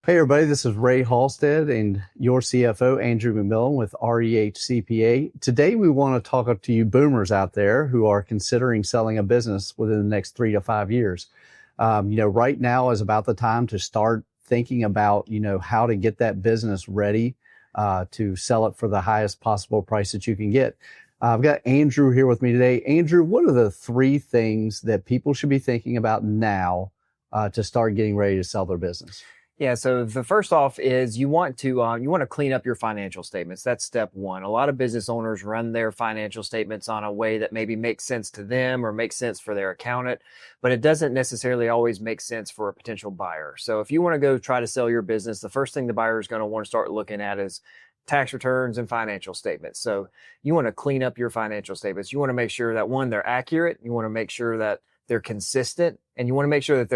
Hey everybody, this is Ray Halstead and your CFO, Andrew McMillan with REH CPA. Today we want to talk to you boomers out there who are considering selling a business within the next 3 to 5 years. Right now is about the time to start thinking about, how to get that business ready to sell it for the highest possible price that you can get. I've got Andrew here with me today. Andrew, what are the 3 things that people should be thinking about now to start getting ready to sell their business? Yeah, so the first off is you want to clean up your financial statements. That's step one. A lot of business owners run their financial statements on a way that maybe makes sense to them or makes sense for their accountant, but it doesn't necessarily always make sense for a potential buyer. So if you want to go try to sell your business, the first thing the buyer is going to want to start looking at is tax returns and financial statements. So you want to clean up your financial statements. You want to make sure that one, they're accurate. You want to make sure that they're consistent, and you want to make sure that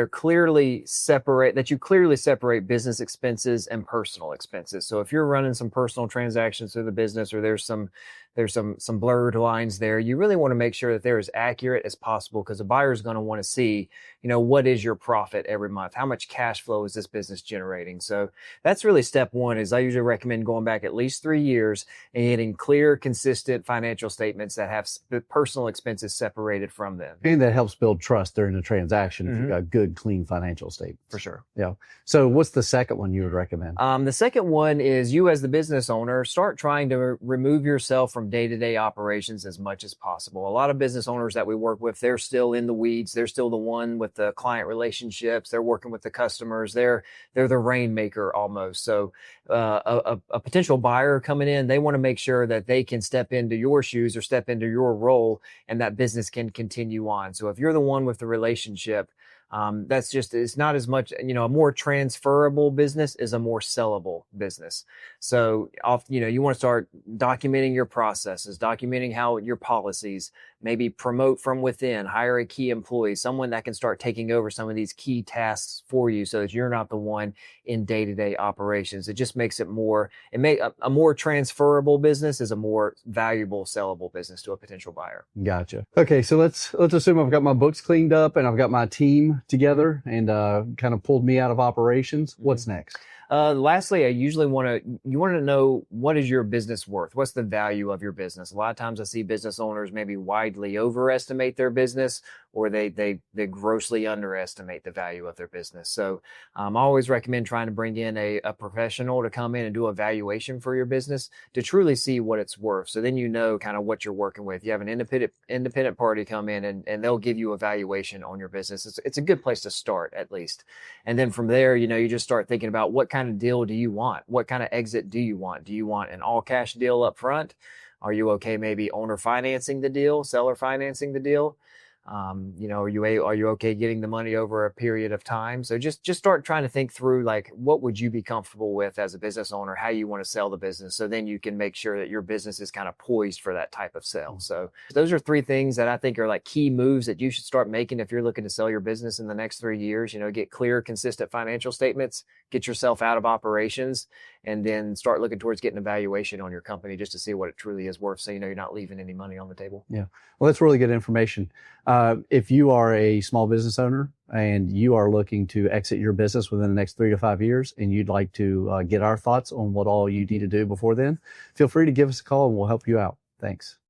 you clearly separate business expenses and personal expenses. So if you're running some personal transactions through the business, or there's some blurred lines there, you really want to make sure that they're as accurate as possible, because the buyer is going to want to see, what is your profit every month? How much cash flow is this business generating? So that's really step one. Is I usually recommend going back at least 3 years and getting clear, consistent financial statements that have the personal expenses separated from them. And that helps build trust during the transaction if you've got good, clean financial statements. For sure. Yeah. So what's the second one you would recommend? The second one is, you as the business owner, start trying to remove yourself from day-to-day operations as much as possible. A lot of business owners that we work with, they're still in the weeds. They're still the one with the client relationships. They're working with the customers. They're the rainmaker almost. So a potential buyer coming in, they want to make sure that they can step into your shoes or step into your role, and that business can continue on. So if you're the one with the relationship, it's not as much, a more transferable business is a more sellable business. So, you want to start documenting your processes, documenting how your policies, maybe promote from within, hire a key employee, someone that can start taking over some of these key tasks for you, so that you're not the one in day-to-day operations. It just makes it a more transferable business is a more valuable, sellable business to a potential buyer. Gotcha. Okay, so let's assume I've got my books cleaned up and I've got my team together and kind of pulled me out of operations. What's next? Lastly, you want to know, what is your business worth? What's the value of your business? A lot of times I see business owners maybe widely overestimate their business, or they grossly underestimate the value of their business. So I always recommend trying to bring in a professional to come in and do a valuation for your business to truly see what it's worth. So then kind of what you're working with. You have an independent party come in and they'll give you a valuation on your business. It's a good place to start, at least. And then from there, you just start thinking about, what kind of deal do you want? What kind of exit do you want? Do you want an all cash deal up front? Are you okay maybe owner financing the deal, seller financing the deal? Are you okay getting the money over a period of time? So just start trying to think through, like, what would you be comfortable with as a business owner, how you want to sell the business, so then you can make sure that your business is kind of poised for that type of sale. So those are 3 things that I think are like key moves that you should start making if you're looking to sell your business in the next 3 years. Get clear, consistent financial statements, get yourself out of operations, and then start looking towards getting a valuation on your company just to see what it truly is worth, so you're not leaving any money on the table. Yeah. Well, that's really good information. If you are a small business owner and you are looking to exit your business within the next 3 to 5 years, and you'd like to get our thoughts on what all you need to do before then, feel free to give us a call and we'll help you out. Thanks.